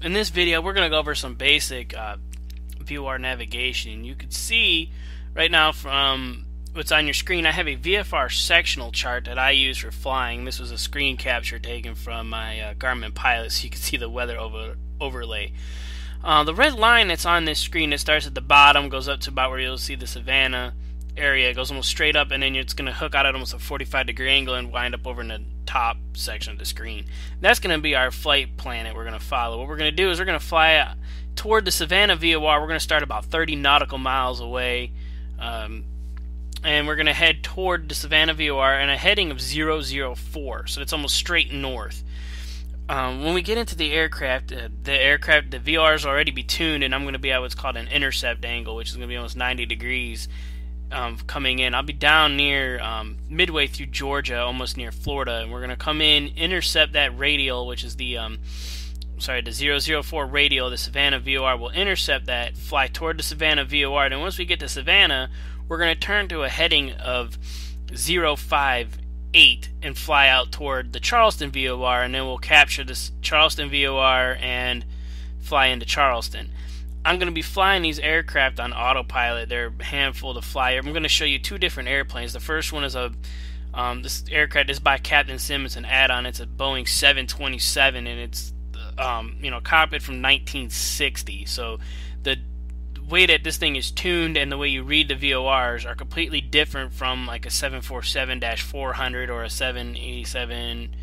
in this video, we're going to go over some basic VOR navigation. You can see right now from what's on your screen, I have a VFR sectional chart that I use for flying. This was a screen capture taken from my Garmin Pilot, so you can see the weather overlay. The red line that's on this screen, it starts at the bottom, goes up to about where you'll see the Savannah area. It goes almost straight up, and then it's going to hook out at almost a 45-degree angle and wind up over in the top section of the screen. That's going to be our flight plan that we're going to follow. What we're going to do is we're going to fly toward the Savannah VOR. We're going to start about 30 nautical miles away, and we're going to head toward the Savannah VOR in a heading of 004, so it's almost straight north. When we get into the aircraft, the VOR is already be tuned, and I'm going to be at what's called an intercept angle, which is going to be almost 90 degrees coming in. I'll be down near midway through Georgia, almost near Florida, and we're going to come in, intercept that radial, which is the 004 radial. The Savannah VOR will intercept that, fly toward the Savannah VOR. Then once we get to Savannah, we're going to turn to a heading of 058 and fly out toward the Charleston VOR, and then we'll capture this Charleston VOR and fly into Charleston. I'm going to be flying these aircraft on autopilot. They're a handful to fly. I'm going to show you two different airplanes. The first one is this aircraft is by Captain Simmons, an add-on. It's a Boeing 727, and it's cockpit from 1960. So the way that this thing is tuned and the way you read the VORs are completely different from like a 747-400 or a 787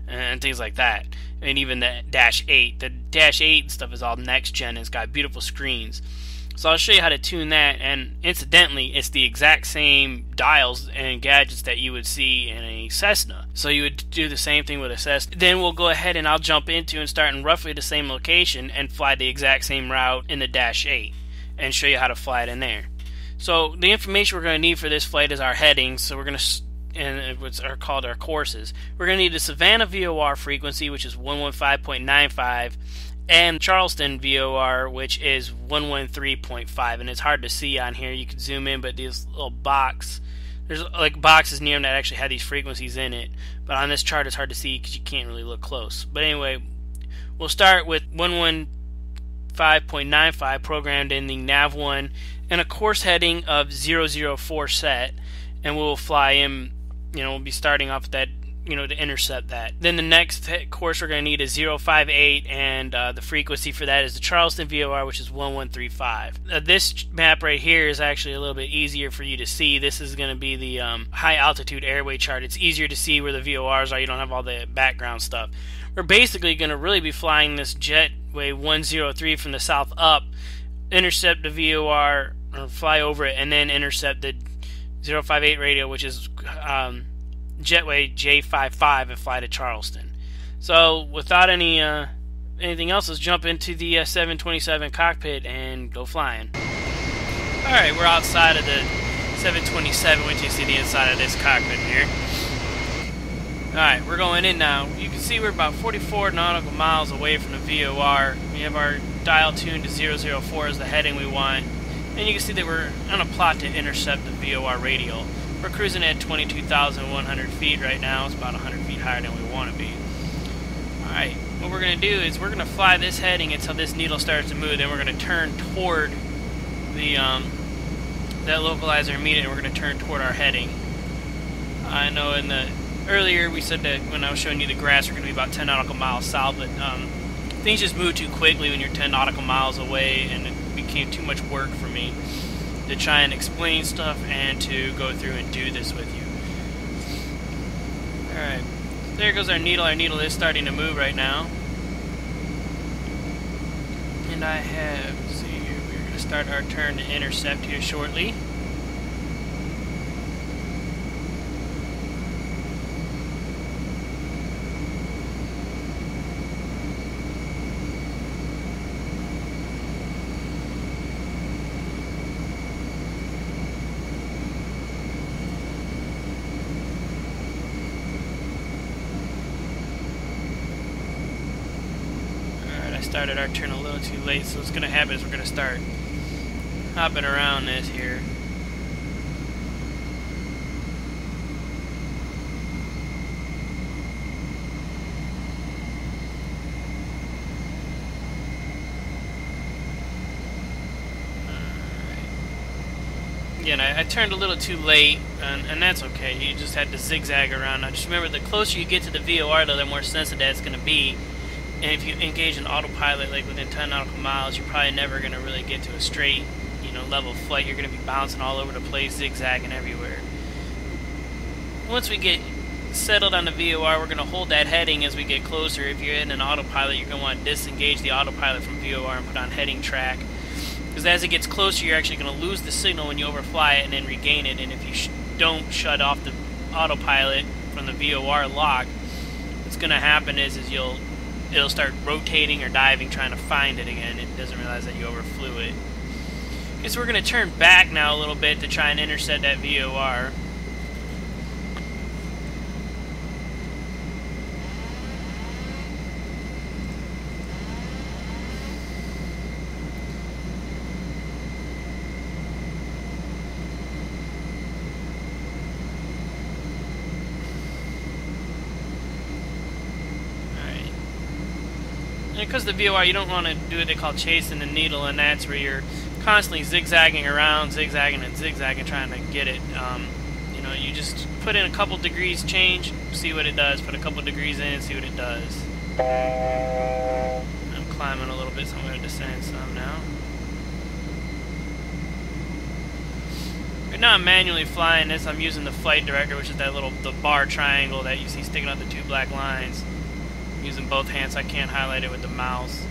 and things like that, and even the Dash 8. The Dash 8 stuff is all next gen and it's got beautiful screens. So I'll show you how to tune that, and incidentally, it's the exact same dials and gadgets that you would see in a Cessna. So you would do the same thing with a Cessna. Then we'll go ahead and I'll jump into and start in roughly the same location and fly the exact same route in the Dash 8 and show you how to fly it in there. So the information we're going to need for this flight is our headings. So we're going to and what's called our courses. We're going to need the Savannah VOR frequency, which is 115.95, and Charleston VOR, which is 113.5. And it's hard to see on here. You can zoom in, but these little there's like boxes near them that actually have these frequencies in it. But on this chart, it's hard to see because you can't really look close. But anyway, we'll start with 115.95 programmed in the Nav1 and a course heading of 004 set, and we'll fly in. We'll be starting off with that, to intercept that. Then the next course we're going to need is 058, and the frequency for that is the Charleston VOR, which is 1135. This map right here is actually a little bit easier for you to see. This is going to be the high altitude airway chart. It's easier to see where the VORs are. You don't have all the background stuff. We're basically going to really be flying this jetway 103 from the south up, intercept the VOR, or fly over it, and then intercept the 058 radio, which is jetway J55, and fly to Charleston. So without anything else, let's jump into the 727 cockpit and go flying. Alright, we're outside of the 727. Wait till you see the inside of this cockpit here. Alright, we're going in now. You can see we're about 44 nautical miles away from the VOR. We have our dial tuned to 004 as the heading we want. And you can see that we're on a plot to intercept the VOR radial. We're cruising at 22,100 feet right now. It's about 100 feet higher than we want to be. Alright, what we're going to do is we're going to fly this heading until this needle starts to move. Then we're going to turn toward the that localizer immediately, and we're going to turn toward our heading. I know earlier we said that when I was showing you the graphs, we're going to be about 10 nautical miles south, but things just move too quickly when you're 10 nautical miles away, and it became too much work for me to try and explain stuff and to go through and do this with you. Alright, so there goes our needle. Our needle is starting to move right now. And let's see here, we're going to start our turn to intercept here shortly. Started our turn a little too late, so what's going to happen is we're going to start hopping around this here. Again, I turned a little too late, and that's okay. You just had to zigzag around. Now just remember, the closer you get to the VOR, though, the more sensitive that's going to be. And if you engage in autopilot, like within 10 nautical miles, you're probably never going to really get to a straight, level flight. You're going to be bouncing all over the place, zigzagging everywhere. Once we get settled on the VOR, we're going to hold that heading as we get closer. If you're in an autopilot, you're going to want to disengage the autopilot from VOR and put on heading track. Because as it gets closer, you're actually going to lose the signal when you overfly it and then regain it. And if you don't shut off the autopilot from the VOR lock, what's going to happen is it'll start rotating or diving, trying to find it again. It doesn't realize that you overflew it. Okay, so we're going to turn back now a little bit to try and intercept that VOR. Because the VOR, you don't want to do what they call chasing the needle, and that's where you're constantly zigzagging around, zigzagging and zigzagging, trying to get it. You just put in a couple degrees change, see what it does. Put a couple degrees in, see what it does. I'm climbing a little bit, so I'm going to descend some now. Right now I'm manually flying this. I'm using the flight director, which is the bar triangle that you see sticking out the two black lines. Using both hands, I can't highlight it with the mouse.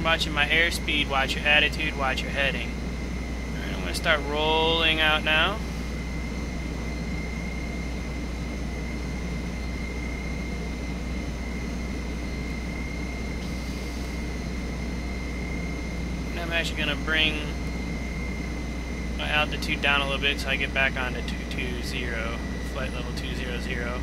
Watching my airspeed, watch your attitude, watch your heading. Alright, I'm going to start rolling out now. And I'm actually going to bring my altitude down a little bit so I get back onto 220, flight level 200.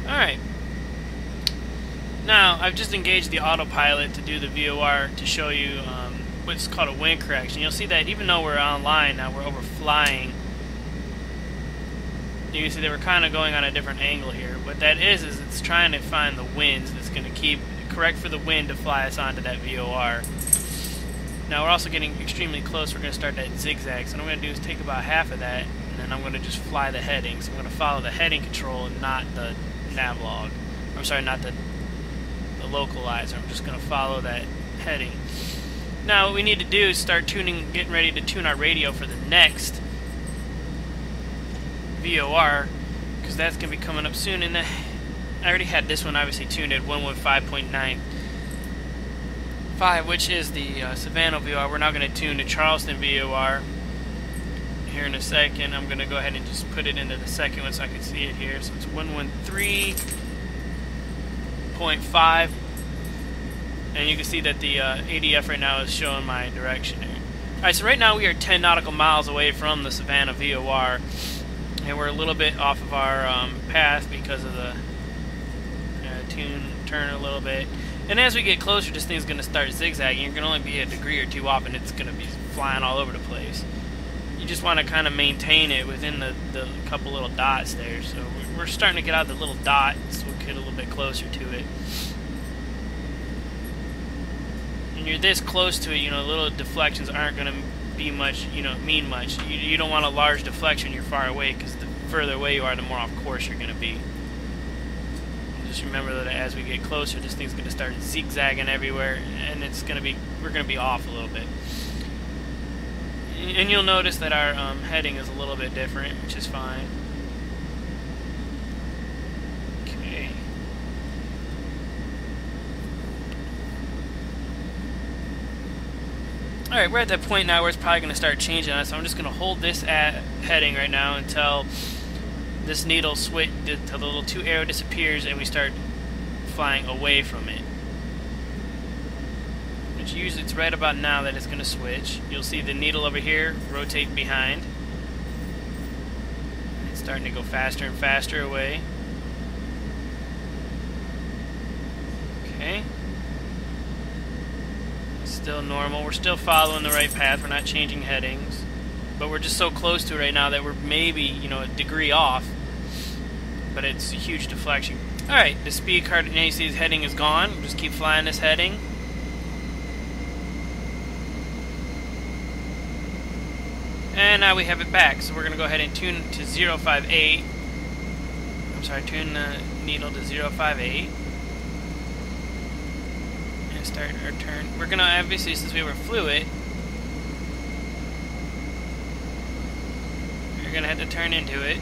Alright. Now, I've just engaged the autopilot to do the VOR to show you what's called a wind correction. You'll see that even though we're online now, we're overflying. You can see that we're kind of going on a different angle here. What that is it's trying to find the winds that's going to correct for the wind to fly us onto that VOR. Now we're also getting extremely close. We're going to start that zigzag. So what I'm going to do is take about half of that, and then I'm going to just fly the heading. So I'm going to follow the heading control and not the nav log. I'm sorry, not the localizer. I'm just going to follow that heading. Now what we need to do is start getting ready to tune our radio for the next VOR, because that's going to be coming up soon. And I already had this one obviously tuned at 115.95, which is the Savannah VOR. We're now going to tune to Charleston VOR here in a second. I'm going to go ahead and just put it into the second one so I can see it here. So it's 113.5. And you can see that the ADF right now is showing my direction here. Alright, so right now we are 10 nautical miles away from the Savannah VOR. And we're a little bit off of our path because of the turn a little bit. And as we get closer, this thing's going to start zigzagging. You're going to only be a degree or two off, and it's going to be flying all over the place. You just want to kind of maintain it within the couple little dots there. So we're starting to get out the little dots, so we'll get a little bit closer to it. When you're this close to it, little deflections aren't going to be much, mean much. You don't want a large deflection when you're far away, because the further away you are, the more off course you're going to be. And just remember that as we get closer, this thing's going to start zigzagging everywhere, and we're going to be off a little bit. And you'll notice that our heading is a little bit different, which is fine. Okay. Alright, we're at that point now where it's probably going to start changing us, so I'm just going to hold this at heading right now until this needle switch, until the little 2 arrow disappears and we start flying away from it. Which usually it's right about now that it's going to switch. You'll see the needle over here rotate behind. It's starting to go faster and faster away. Okay. Still normal. We're still following the right path. We're not changing headings. But we're just so close to it right now that we're maybe, you know, a degree off. But it's a huge deflection. Alright, the speed card, now you see his heading is gone. We'll just keep flying this heading. And now we have it back. So we're going to go ahead and tune to 058. I'm sorry, tune the needle to 058. And start our turn. We're going to, obviously, since we were fluid, we're going to have to turn into it.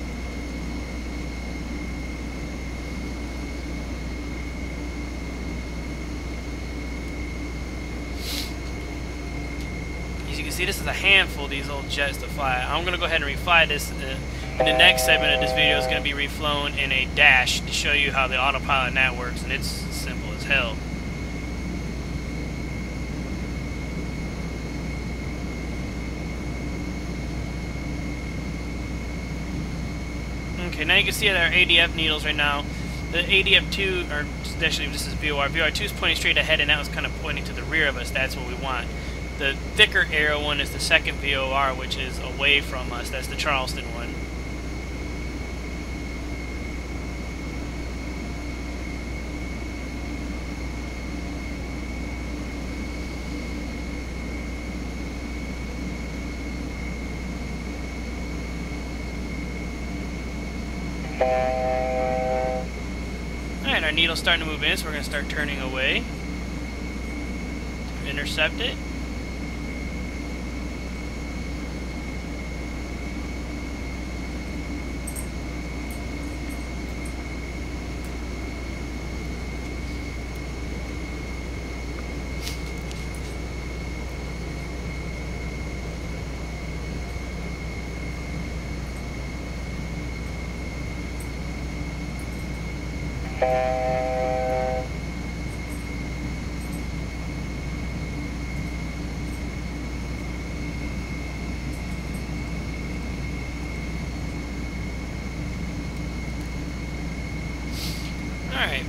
You can see this is a handful of these old jets to fly. I'm going to go ahead and refly this. The next segment of this video is going to be reflown in a dash to show you how the autopilot in that works, and it's simple as hell. Okay, now you can see that our ADF needles right now, the ADF2, or actually this is VOR. VOR2 is pointing straight ahead, and that was kind of pointing to the rear of us. That's what we want. The thicker arrow one is the second VOR, which is away from us. That's the Charleston one. Alright, our needle's starting to move in, so we're going to start turning away to intercept it. Alright.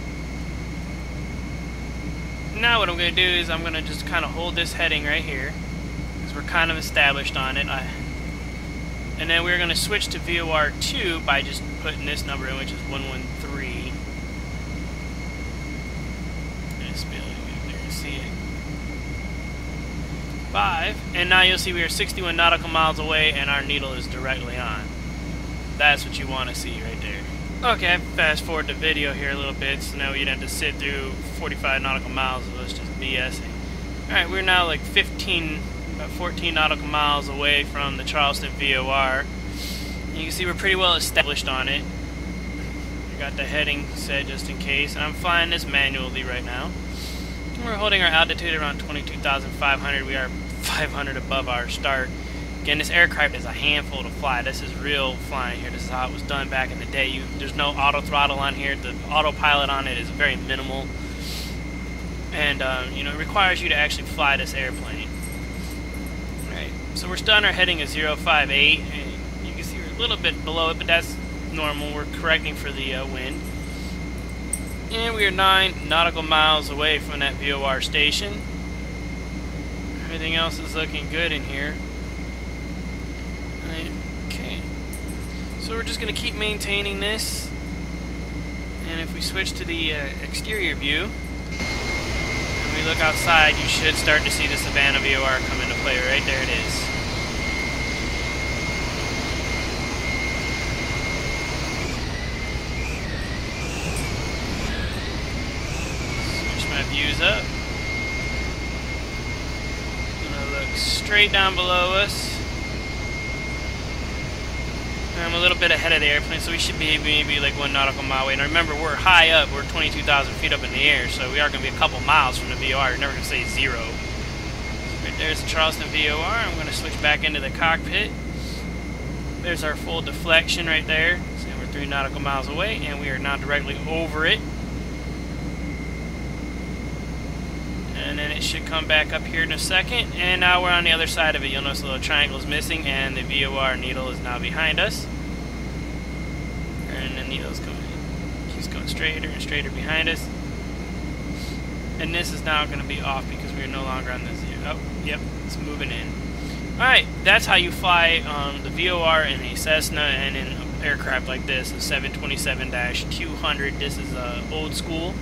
Now what I'm going to do is I'm going to just kind of hold this heading right here, because we're kind of established on it. And then we're going to switch to VOR2 by just putting this number in, which is 113. Nice feeling there, you see it. 5. And now you'll see we are 61 nautical miles away and our needle is directly on. That's what you want to see right there. Okay, I fast forward the video here a little bit, so now we'd have to sit through 45 nautical miles of us just BSing. Alright, we're now like 14 nautical miles away from the Charleston VOR. You can see we're pretty well established on it. We got the heading set just in case, and I'm flying this manually right now. We're holding our altitude around 22,500. We are 500 above our start. Again, this aircraft is a handful to fly. This is real flying here. This is how it was done back in the day. There's no auto throttle on here. The autopilot on it is very minimal. And, you know, it requires you to actually fly this airplane. Alright, so we're still on our heading of 058. And you can see we're a little bit below it, but that's normal. We're correcting for the wind. And we are 9 nautical miles away from that VOR station. Everything else is looking good in here. Okay, so we're just going to keep maintaining this, and if we switch to the exterior view and we look outside, you should start to see the Savannah VOR come into play. Right there it is. Switch my views up. I'm going to look straight down below us. I'm a little bit ahead of the airplane, so we should be maybe like 1 nautical mile away. And remember, we're high up. We're 22,000 feet up in the air, so we are going to be a couple miles from the VOR. You're never going to say 0. Right there's the Charleston VOR. I'm going to switch back into the cockpit. There's our full deflection right there. So we're 3 nautical miles away, and we are now directly over it. And then it should come back up here in a second. And now we're on the other side of it. You'll notice the little triangle is missing, and the VOR needle is now behind us. And the needle's going, keeps going straighter and straighter behind us. and this is now going to be off because we are no longer on the zero. Oh, yep, it's moving in. Alright, that's how you fly the VOR in a Cessna and in an aircraft like this, a 727-200. This is old school.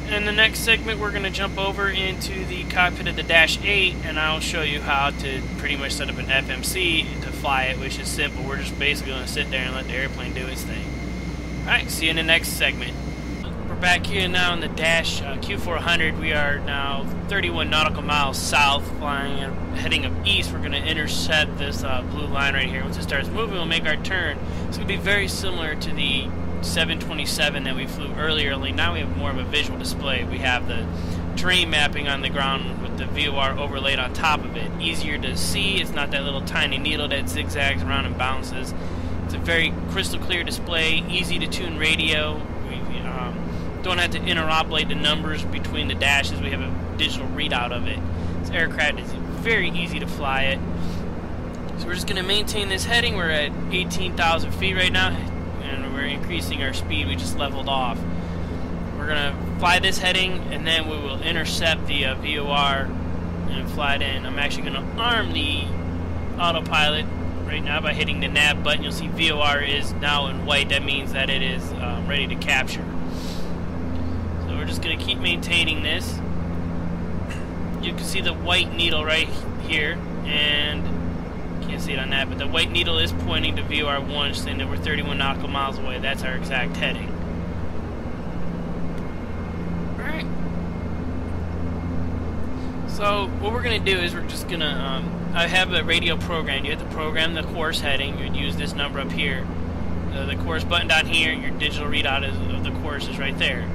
In the next segment, we're going to jump over into the cockpit of the Dash 8, and I'll show you how to pretty much set up an FMC to fly it, which is simple. We're just basically going to sit there and let the airplane do its thing. Alright, see you in the next segment. We're back here now in the Dash Q400. We are now 31 nautical miles south, flying and heading up east. We're going to intercept this blue line right here. Once it starts moving, we'll make our turn. It's going to be very similar to the 727 that we flew earlier, only now we have more of a visual display. We have the terrain mapping on the ground with the VOR overlaid on top of it. Easier to see. It's not that little tiny needle that zigzags around and bounces. It's a very crystal clear display, easy to tune radio. We don't have to interoperate the numbers between the dashes. We have a digital readout of it. This aircraft is very easy to fly it. So we're just going to maintain this heading. We're at 18,000 feet right now, and we're increasing our speed. We just leveled off. We're going to fly this heading, and then we will intercept the VOR and fly it in. I'm actually going to arm the autopilot right now by hitting the nav button. You'll see VOR is now in white. That means that it is ready to capture. So we're just going to keep maintaining this. You can see the white needle right here, and can't see it on that, but the white needle is pointing to VOR1, saying that we're 31 nautical miles away. That's our exact heading. Alright. So what we're going to do is we're just going to, I have a radio program. You have to program the course heading. You'd use this number up here. The course button down here, your digital readout of the course is right there.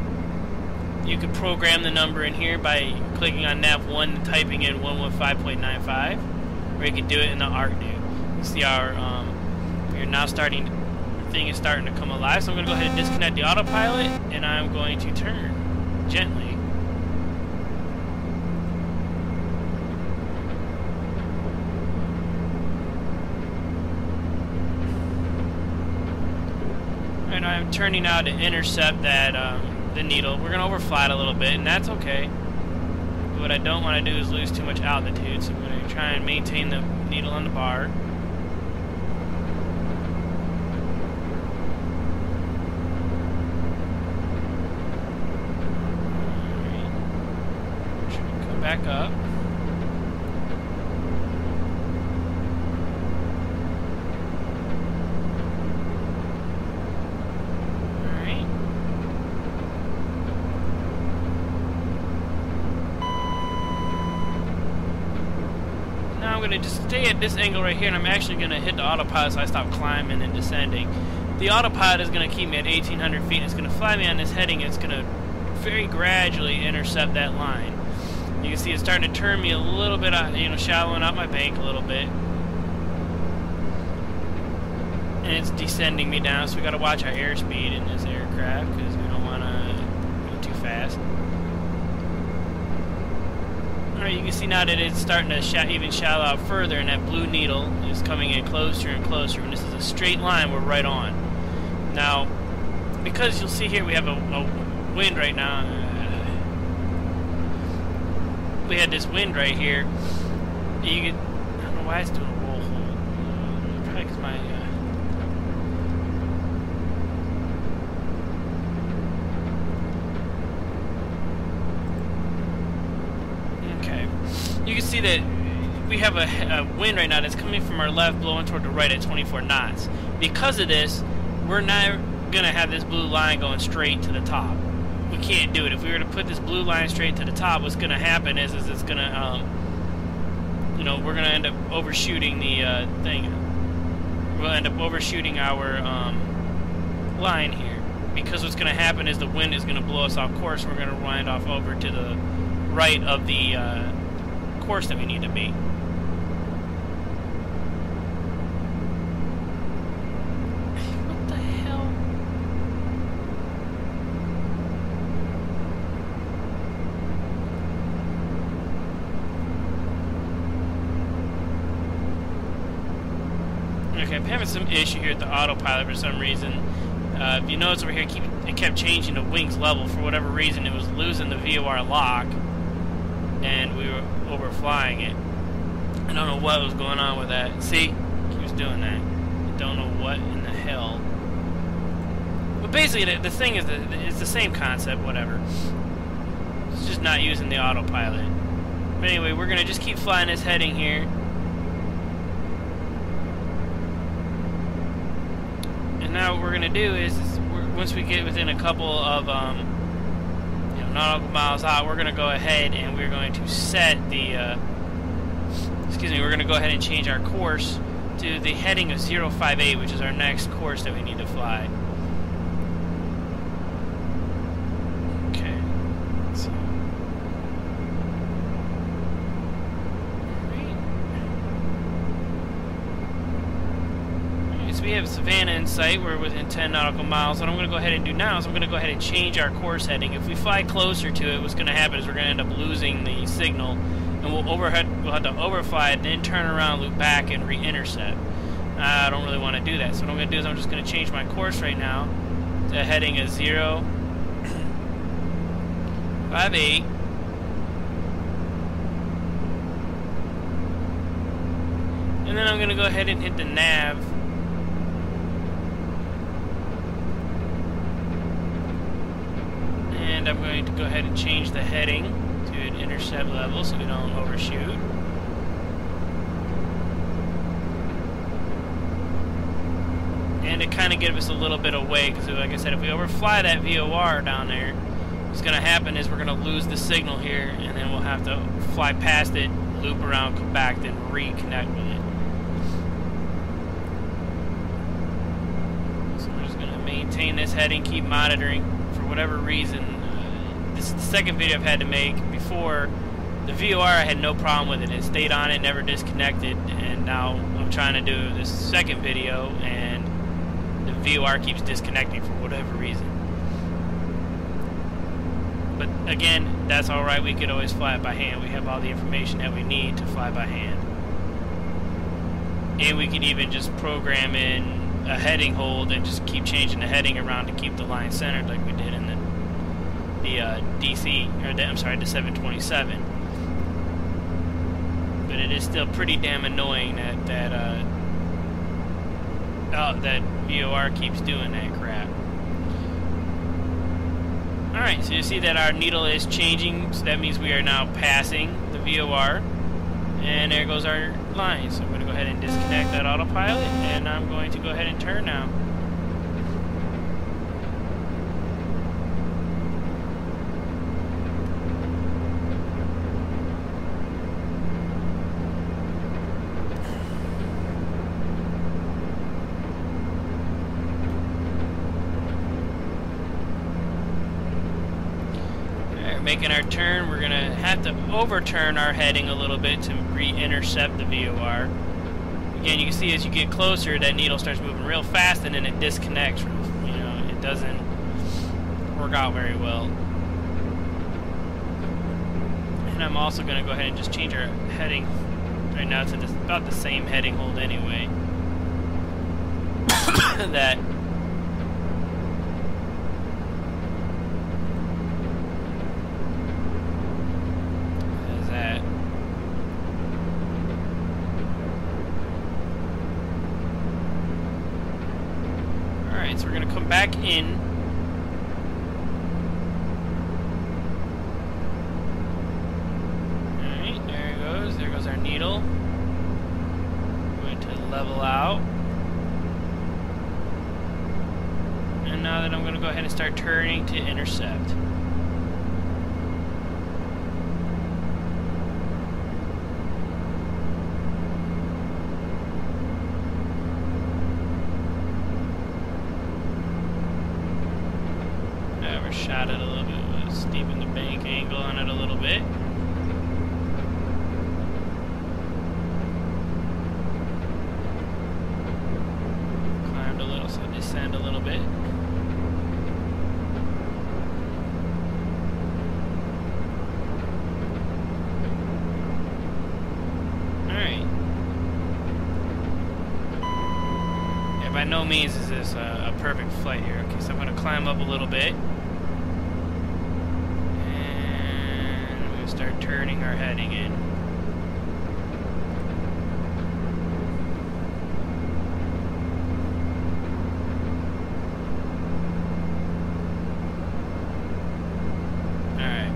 You could program the number in here by clicking on nav 1 and typing in 115.95. Or you can do it in the ArcNew. You see our, we're now starting, the thing is starting to come alive. So I'm going to go ahead and disconnect the autopilot, and I'm going to turn gently. And I'm turning now to intercept that, the needle. We're going to overfly it a little bit, and that's okay. But what I don't want to do is lose too much altitude, so I'm going to try and maintain the needle on the bar. Alright. Come back up. I'm going to just stay at this angle right here, and I'm actually going to hit the autopilot so I stop climbing and descending. The autopilot is going to keep me at 1,800 feet. It's going to fly me on this heading. It's going to very gradually intercept that line. You can see it's starting to turn me a little bit, shallowing out my bank a little bit. And it's descending me down, so we got to watch our airspeed in this aircraft because we don't want to go too fast. Alright, you can see now that it's starting to even shallow out further, and that blue needle is coming in closer and closer. When this is a straight line, we're right on. Now, because you'll see here we have a wind right now. We had this wind right here. You could, I don't know why it's doing a roll hold. Probably because my you can see that we have a wind right now that's coming from our left, blowing toward the right at 24 knots. Because of this, we're not going to have this blue line going straight to the top. We can't do it. If we were to put this blue line straight to the top, what's going to happen is it's going to, we're going to end up overshooting the thing. We'll end up overshooting our line here. Because what's going to happen is the wind is going to blow us off course. We're going to wind off over to the right of the course that we need to be. What the hell? Okay, I'm having some issue here with the autopilot for some reason. If you notice over here, it kept changing the wings level. For whatever reason, it was losing the VOR lock, and we were overflying it. I don't know what was going on with that. See? He was doing that. I don't know what in the hell. But basically, the thing is that it's the same concept, whatever. It's just not using the autopilot. But anyway, we're going to just keep flying this heading here. And now what we're going to do is once we get within a couple of nautical miles out, we're going to go ahead and we're going to set the... we're going to go ahead and change our course to the heading of 058, which is our next course that we need to fly. Okay. So, alright, so we have Savannah in sight. We're within 10 nautical miles. What I'm going to go ahead and do now is I'm going to go ahead and change our course heading. If we fly closer to it, what's going to happen is we're going to end up losing the signal. And we'll have to overfly it, then turn around, loop back, and re-intercept. I don't really want to do that. So what I'm going to do is I'm just going to change my course right now to heading of 058. And then I'm going to go ahead and hit the nav. And I'm going to go ahead and change the heading to an intercept level so we don't overshoot. And it kind of gives us a little bit of weight because, like I said, if we overfly that VOR down there, what's going to happen is we're going to lose the signal here, and then we'll have to fly past it, loop around, come back, then reconnect with it. So we're just going to maintain this heading, keep monitoring. For whatever reason, this is the second video I've had to make. Before, the VOR, I had no problem with it. It stayed on it, never disconnected, and now I'm trying to do this second video, and the VOR keeps disconnecting for whatever reason. But again, that's alright. We could always fly it by hand. We have all the information that we need to fly by hand. And we could even just program in a heading hold and just keep changing the heading around to keep the line centered like we did in the DC, or the 727. But it is still pretty damn annoying that that VOR keeps doing that crap. Alright, so you see that our needle is changing, so that means we are now passing the VOR. And there goes our line. So I'm going to go ahead and disconnect that autopilot, and I'm going to go ahead and turn now. Making our turn, we're going to have to overturn our heading a little bit to re-intercept the VOR. Again, you can see as you get closer, that needle starts moving real fast, and then it disconnects. It doesn't work out very well. And I'm also going to go ahead and just change our heading right now to about the same heading hold anyway. That so we're going to come back in. Alright, there it goes. There goes our needle. Going to level out. And now that I'm going to go ahead and start turning to intercept. Shot it a little bit, steepen the bank angle on it a little bit. Climbed a little, so descend a little bit. Alright. Yeah, by no means is this a perfect flight here. Okay, so I'm going to climb up a little bit. And we're going to start turning our heading in. Alright.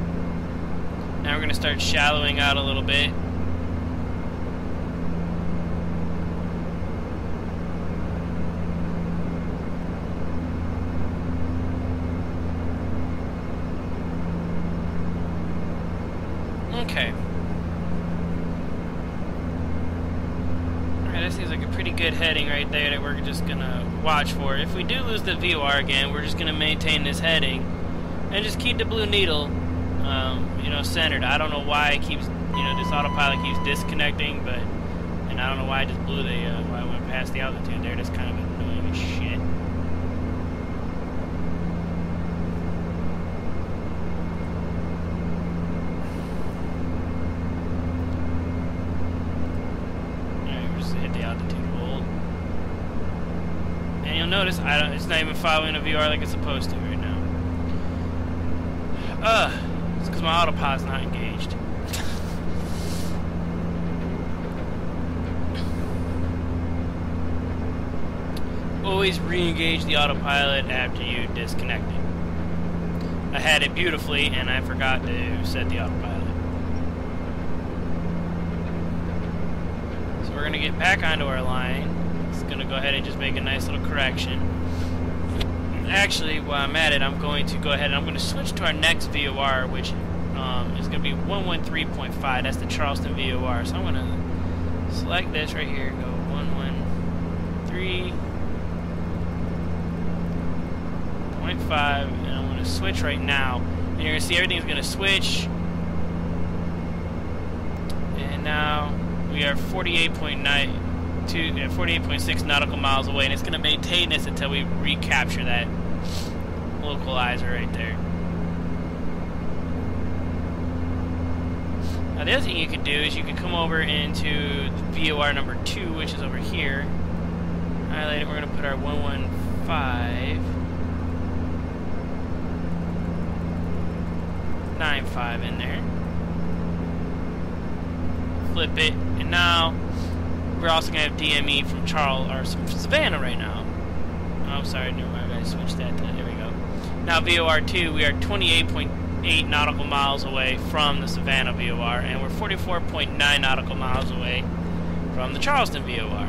Now we're going to start shallowing out a little bit. Okay. Alright, that seems like a pretty good heading right there that we're just gonna watch for. If we do lose the VOR again, we're just gonna maintain this heading and just keep the blue needle, you know, centered. I don't know why it keeps, you know, this autopilot keeps disconnecting, but, and I don't know why I just blew the, why I went past the altitude there. That's kind of annoying as shit. Notice it's not even following a VOR like it's supposed to right now. It's because my autopilot's not engaged. Always re-engage the autopilot after you disconnect it. I had it beautifully and I forgot to set the autopilot. So we're going to get back onto our line. Gonna go ahead and just make a nice little correction. Actually, while I'm at it, I'm going to go ahead and I'm going to switch to our next VOR, which is going to be 113.5. That's the Charleston VOR. So I'm going to select this right here, go 113.5, and I'm going to switch right now. And you're going to see everything's going to switch. And now we are 48.6 nautical miles away, and it's going to maintain this until we recapture that localizer right there. Now the other thing you could do is you could come over into VOR number 2, which is over here. Highlight it. We're going to put our 115.95 in there. Flip it, and now we're also going to have DME from Savannah right now. Oh, sorry, never mind. I switched that to, there we go. Now VOR 2, we are 28.8 nautical miles away from the Savannah VOR, and we're 44.9 nautical miles away from the Charleston VOR.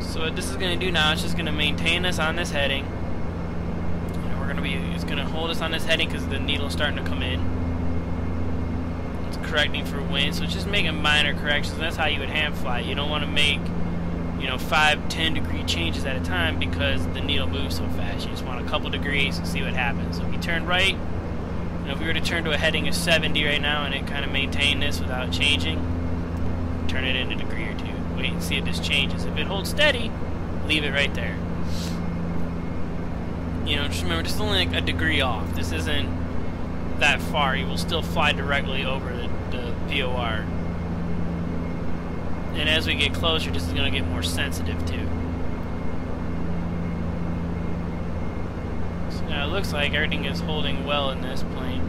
So what this is going to do now, it's just going to maintain us on this heading. And we're going to be, it's going to hold us on this heading because the needle's starting to come in. Correcting for wind, so just making minor corrections. That's how you would hand fly. You don't want to make, you know, 5-10 degree changes at a time because the needle moves so fast. You just want a couple degrees and see what happens. So if you turn right, you know, if we were to turn to a heading of 70 right now and it kind of maintain this without changing, turn it in a degree or two. Wait and see if this changes. If it holds steady, leave it right there. You know, just remember, this is only like a degree off. This isn't that far. You will still fly directly over the VOR. And as we get closer, this is going to get more sensitive too. So now it looks like everything is holding well in this plane.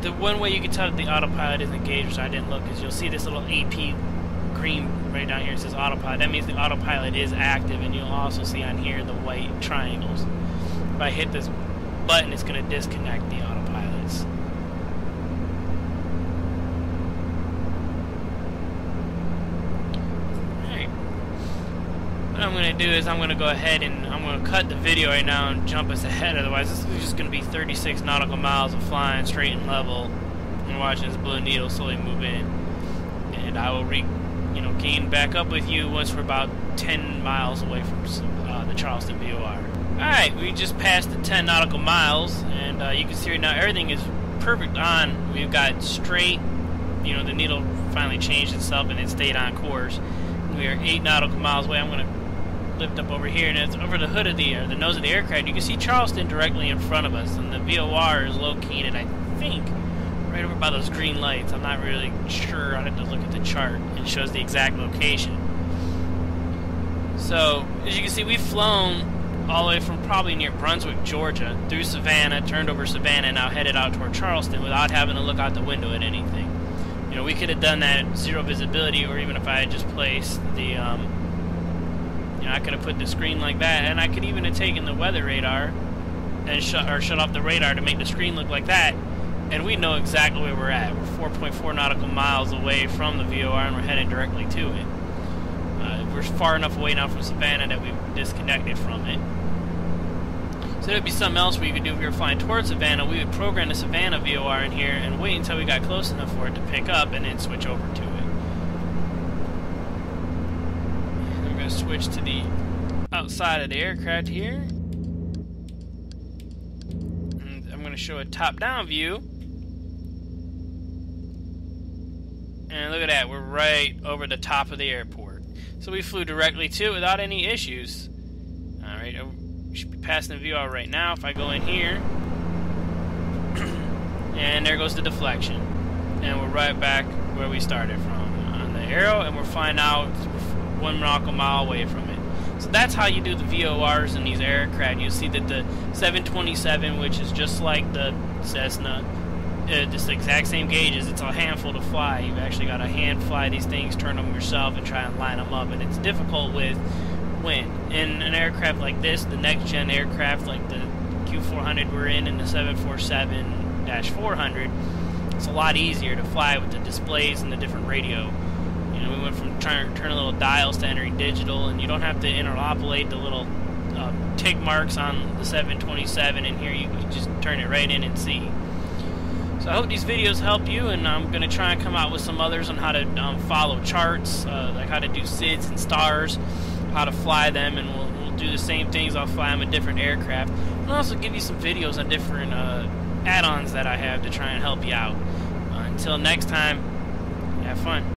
The one way you can tell that the autopilot is engaged, which I didn't look, is you'll see this little AP green right down here. It says autopilot. That means the autopilot is active, and you'll also see on here the white triangles. If I hit this button, it's going to disconnect the autopilots. Alright. What I'm going to do is I'm going to go ahead and I'm going to cut the video right now and jump us ahead. Otherwise, this is just going to be 36 nautical miles of flying straight and level and watching this blue needle slowly move in. And I will gain back up with you once we're about 10 miles away from the Charleston VOR. Alright, we just passed the 10 nautical miles, and you can see right now everything is perfect on. We've got straight, the needle finally changed itself and it stayed on course. We are 8 nautical miles away. I'm going to lift up over here, and it's over the hood of the nose of the aircraft. You can see Charleston directly in front of us, and the VOR is located, I think, right over by those green lights. I'm not really sure. I have to look at the chart. It shows the exact location. So, as you can see, we've flown all the way from probably near Brunswick, Georgia, through Savannah, turned over Savannah, and now headed out toward Charleston without having to look out the window at anything. You know, we could have done that at zero visibility, or even if I had just placed the, you know, I could have put the screen like that, and I could even have taken the weather radar and shut off the radar to make the screen look like that, and we know exactly where we're at. We're 4.4 nautical miles away from the VOR, and we're headed directly to it. We're far enough away now from Savannah that we've disconnected from it. So there'd be something else we could do if we were flying towards Savannah. We would program the Savannah VOR in here and wait until we got close enough for it to pick up and then switch over to it. And we're going to switch to the outside of the aircraft here. And I'm going to show a top-down view. And look at that, we're right over the top of the airport. So we flew directly to it without any issues. Alright, we should be passing the VOR right now if I go in here. And there goes the deflection. And we're right back where we started from on the arrow, and we're flying out 1 nautical mile away from it. So that's how you do the VORs in these aircraft. You'll see that the 727, which is just like the Cessna, just the exact same gauges, it's a handful to fly. You've actually got to hand fly these things, turn them yourself, and try and line them up, and it's difficult with wind. In an aircraft like this, the next gen aircraft like the Q400 we're in and the 747-400, it's a lot easier to fly with the displays and the different radio. You know, we went from trying to turn little dials to entering digital, and you don't have to interpolate the little tick marks on the 727, and here you just turn it right in and see. So I hope these videos help you, and I'm going to try and come out with some others on how to follow charts, like how to do SIDS and stars, how to fly them, and we'll do the same things. I'll fly them in different aircraft. I'll also give you some videos on different add-ons that I have to try and help you out. Until next time, have fun.